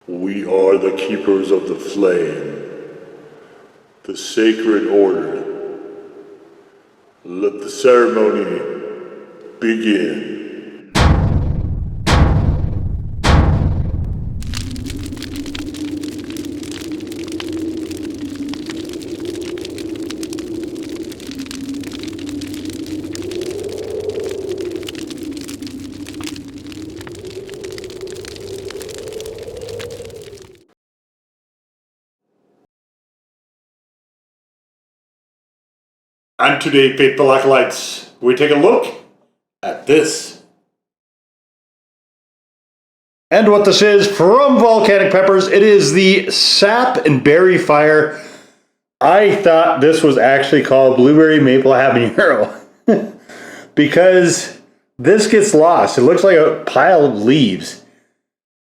We are the keepers of the flame, the sacred order. Let the ceremony begin. And today, faithful acolytes, we take a look at this. And what this is from Volcanic Peppers, it is the Sap and Berry Fire. I thought this was actually called Blueberry Maple Habanero because this gets lost. It looks like a pile of leaves.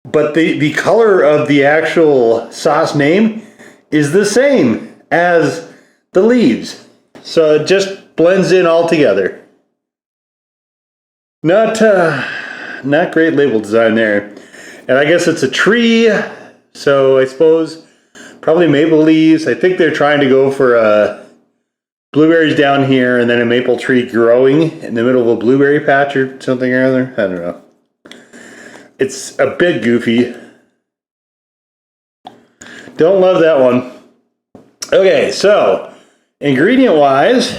But the color of the actual sauce name is the same as the leaves. So it just blends in all together. Not great label design there. And I guess it's a tree, so I suppose probably maple leaves. I think they're trying to go for blueberries down here and then a maple tree growing in the middle of a blueberry patch or something or other. I don't know. It's a bit goofy. Don't love that one. Okay, so ingredient wise,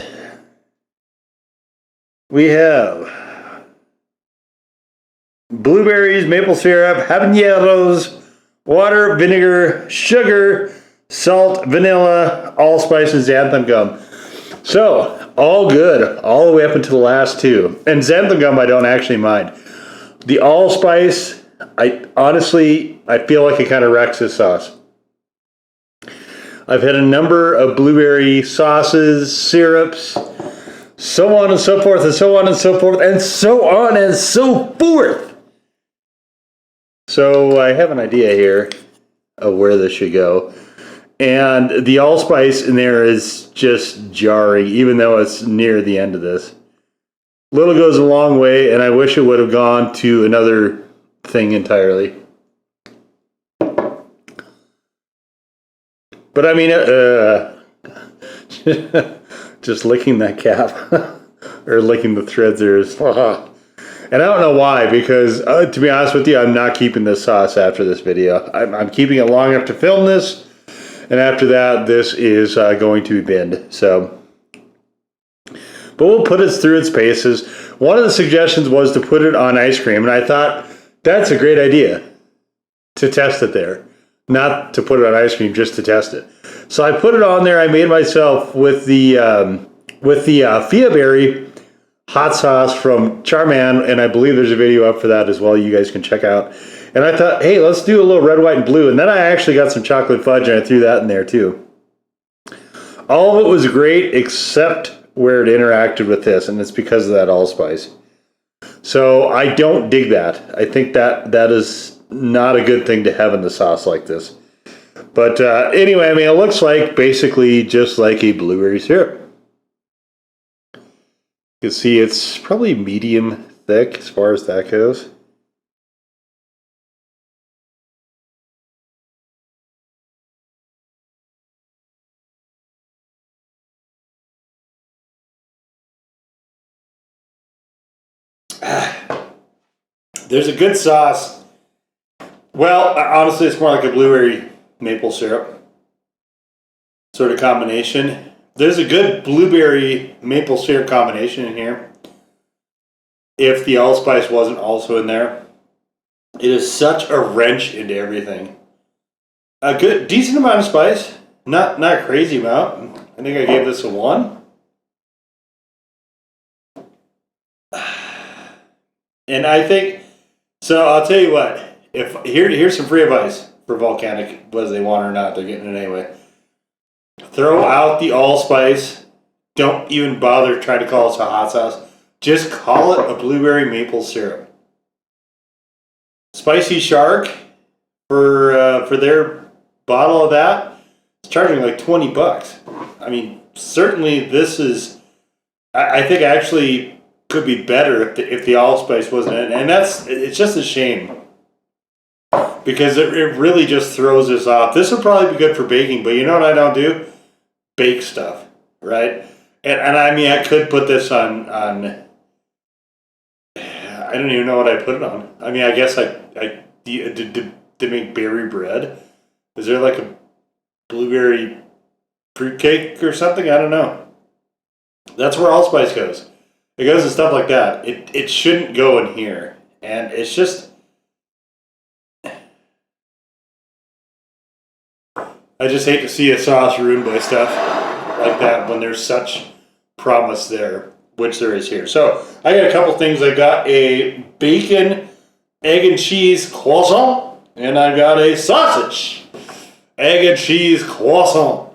we have blueberries, maple syrup, habaneros, water, vinegar, sugar, salt, vanilla, allspice, and xanthan gum. So, all good, all the way up until the last two. And xanthan gum I don't actually mind. The allspice, I feel like it kind of wrecks this sauce. I've had a number of blueberry sauces, syrups, so on and so forth, and so on and so forth, and so on and so forth. So I have an idea here of where this should go. And the allspice in there is just jarring, even though it's near the end of this. Little goes a long way, and I wish it would have gone to another thing entirely. But I mean, just licking that cap or licking the threads there is, and I don't know why, because to be honest with you, I'm not keeping this sauce after this video. I'm keeping it long enough to film this, and after that, this is going to be binned. So, but we'll put it through its paces. One of the suggestions was to put it on ice cream, and I thought that's a great idea to test it there. Not to put it on ice cream, just to test it. So I put it on there. I made myself with the Fia Berry hot sauce from Charman, and I believe there's a video up for that as well. You guys can check out. And I thought, hey, let's do a little red, white, and blue. And then I actually got some chocolate fudge, and I threw that in there too. All of it was great except where it interacted with this, and it's because of that allspice. So I don't dig that. I think that is not a good thing to have in the sauce like this. But anyway, I mean, it looks like basically just like a blueberry syrup. You can see it's probably medium thick as far as that goes. There's a good sauce. Well, honestly, it's more like a blueberry maple syrup sort of combination. There's a good blueberry maple syrup combination in here. If the allspice wasn't also in there. It is such a wrench into everything. A good, decent amount of spice. Not a crazy amount. I think I gave this a 1. And I think, so I'll tell you what. Here's some free advice for Volcanic, whether they want it or not, they're getting it anyway. Throw out the allspice. Don't even bother trying to call it a hot sauce. Just call it a blueberry maple syrup. Spicy Shark, for their bottle of that, is charging like $20. I mean, certainly this is, I think actually could be better if the allspice wasn't in, and it's just a shame. because it really just throws this off. This would probably be good for baking, but you know what I don't do? Bake stuff, right? And I mean, I could put this on, I don't even know what I put it on. I mean, I guess to make berry bread. Is there like a blueberry fruitcake or something? I don't know. That's where allspice goes. It goes to stuff like that. It shouldn't go in here. And it's just, I just hate to see a sauce ruined by stuff like that when there's such promise there, which there is here. So I got a couple things. I got a bacon, egg and cheese croissant, and I got a sausage, egg and cheese croissant.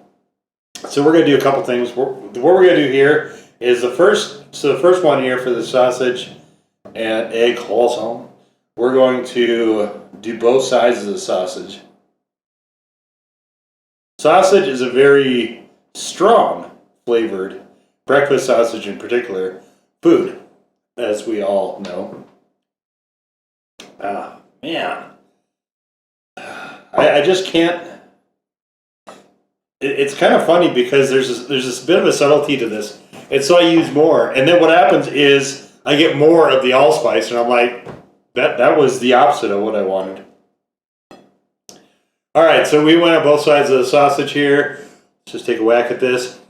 So we're gonna do a couple things. What we're gonna do here is the first one here for the sausage and egg croissant. We're going to do both sides of the sausage. Sausage is a very strong flavored, breakfast sausage in particular, food, as we all know. Man. I just can't. It's kind of funny because there's this bit of a subtlety to this. And so I use more. And then what happens is I get more of the allspice, and I'm like, that was the opposite of what I wanted. All right, so we went on both sides of the sausage here. Let's just take a whack at this.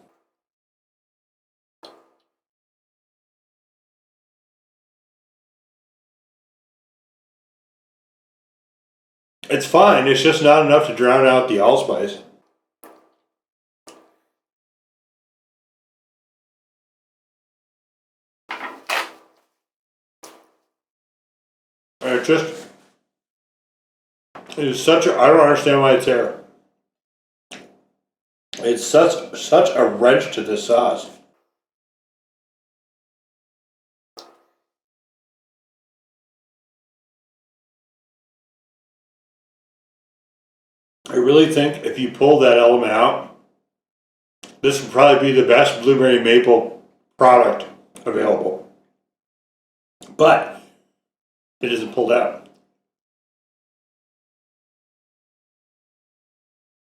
It's fine. It's just not enough to drown out the allspice. It is such a, I don't understand why it's there. It's such a wrench to this sauce. I really think if you pull that element out, this would probably be the best blueberry maple product available. But it isn't pulled out.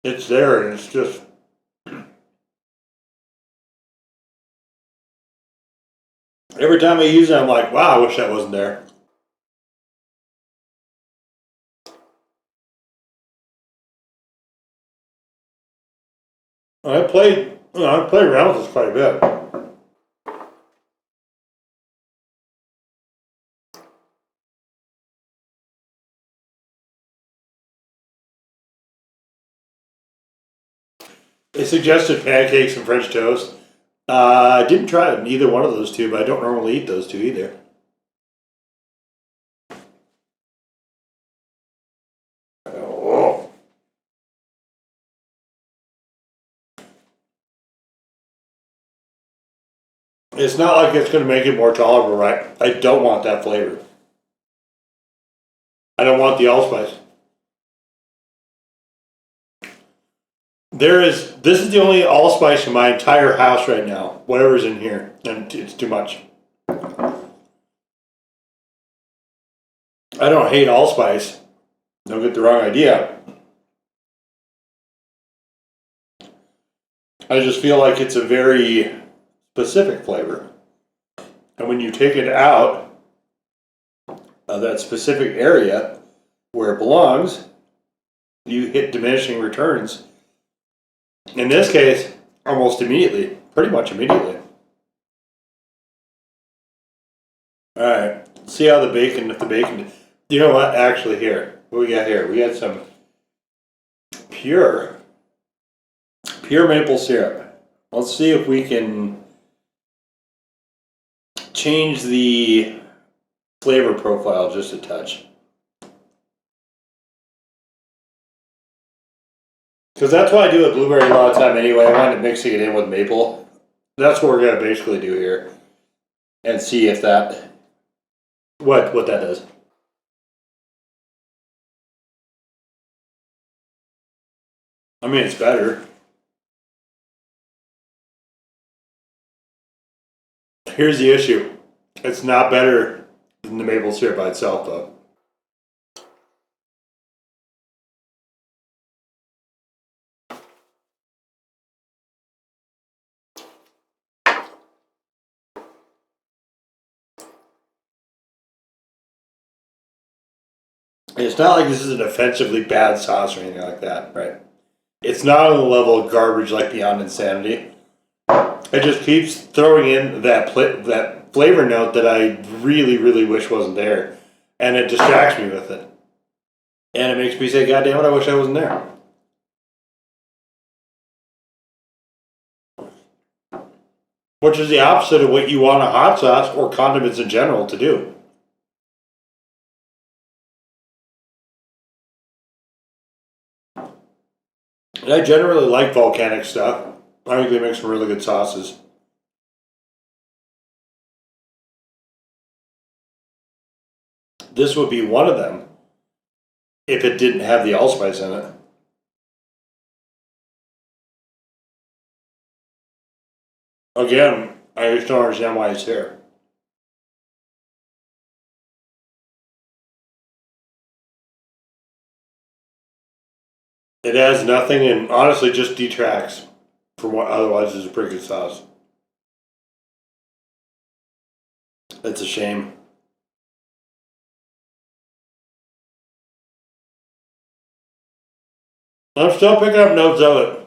It's there, and it's just, every time I use it, I'm like, wow, I wish that wasn't there. I played around with this quite a bit. They suggested pancakes and French toast. I didn't try either one of those two, but I don't normally eat those two either. Oh. It's not like it's going to make it more tolerable, right? I don't want that flavor. I don't want the allspice. This is the only allspice in my entire house right now. Whatever's in here, and it's too much. I don't hate allspice. Don't get the wrong idea. I just feel like it's a very specific flavor. And when you take it out of that specific area where it belongs, you hit diminishing returns. In this case, almost immediately, pretty much immediately. All right, see how if the bacon, you know what, actually here, what we got here? We got some pure maple syrup. Let's see if we can change the flavor profile just a touch. Because that's what I do with blueberry a lot of time anyway. I wind up mixing it in with maple. That's what we're going to basically do here. And see if that, what that does. I mean, it's better. Here's the issue. It's not better than the maple syrup by itself, though. It's not like this is an offensively bad sauce or anything like that, right? It's not on the level of garbage like Beyond Insanity. It just keeps throwing in that flavor note that I really, really wish wasn't there. And it distracts me with it. And it makes me say, God damn it, I wish I wasn't there. Which is the opposite of what you want a hot sauce or condiments in general to do. And I generally like Volcanic stuff. I think they make some really good sauces. This would be one of them if it didn't have the allspice in it. Again, I just don't understand why it's here. It adds nothing and honestly just detracts from what otherwise is a pretty good sauce. It's a shame. I'm still picking up notes of it.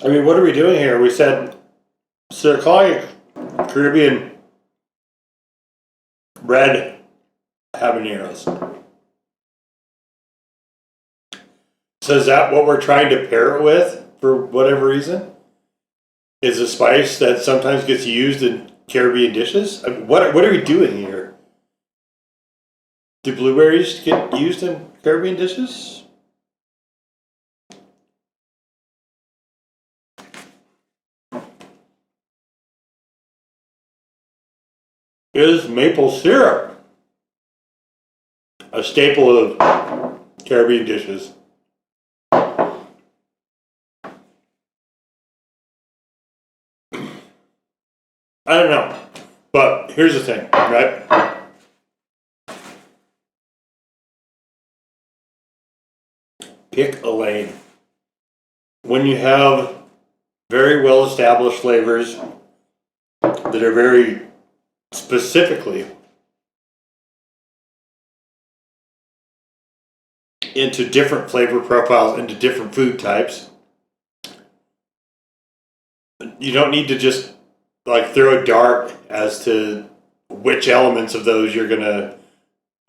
I mean, what are we doing here? We said, so they're calling it Caribbean red habaneros. So is that what we're trying to pair it with for whatever reason? Is a spice that sometimes gets used in Caribbean dishes? I mean, what are we doing here? Do blueberries get used in Caribbean dishes? Is maple syrup a staple of Caribbean dishes? I don't know, but here's the thing, right? Pick a lane. When you have very well established flavors that are very specifically into different flavor profiles, into different food types, you don't need to just like throw a dart as to which elements of those you're gonna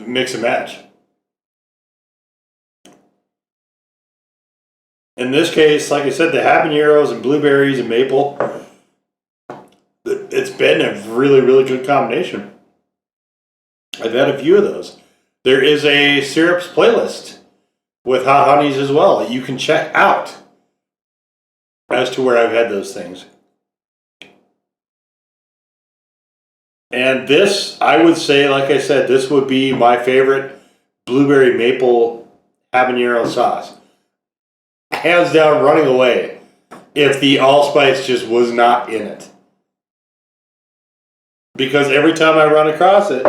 mix and match. In this case, like I said, the habaneros and blueberries and maple, it's been a really, really good combination. I've had a few of those. There is a syrups playlist with hot honeys as well that you can check out as to where I've had those things. And this, I would say, like I said, this would be my favorite blueberry maple habanero sauce. Hands down, running away if the allspice just was not in it. Because every time I run across it,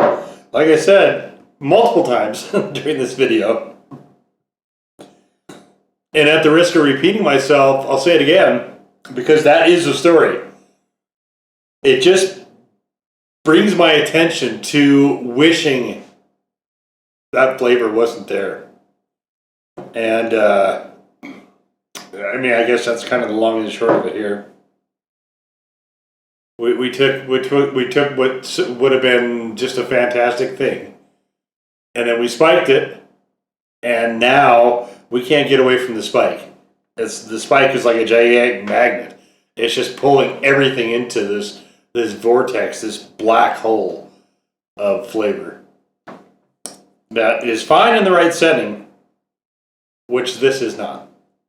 like I said, multiple times during this video, and at the risk of repeating myself, I'll say it again, because that is the story. It just brings my attention to wishing that flavor wasn't there. And, I mean, I guess that's kind of the long and the short of it here. We took what would have been just a fantastic thing, and then we spiked it, and now we can't get away from the spike. The spike is like a gigantic magnet. It's just pulling everything into this vortex, this black hole of flavor. That is fine in the right setting, which this is not.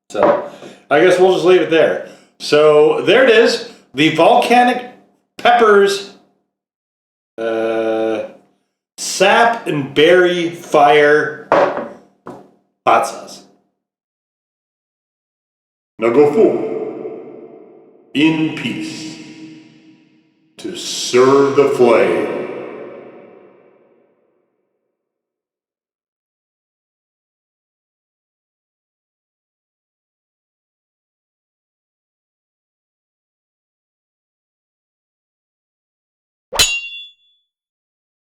So I guess we'll just leave it there. So there it is, the Volcanic Peppers sap and berry fire hot sauce. Now go forth in peace to serve the flame.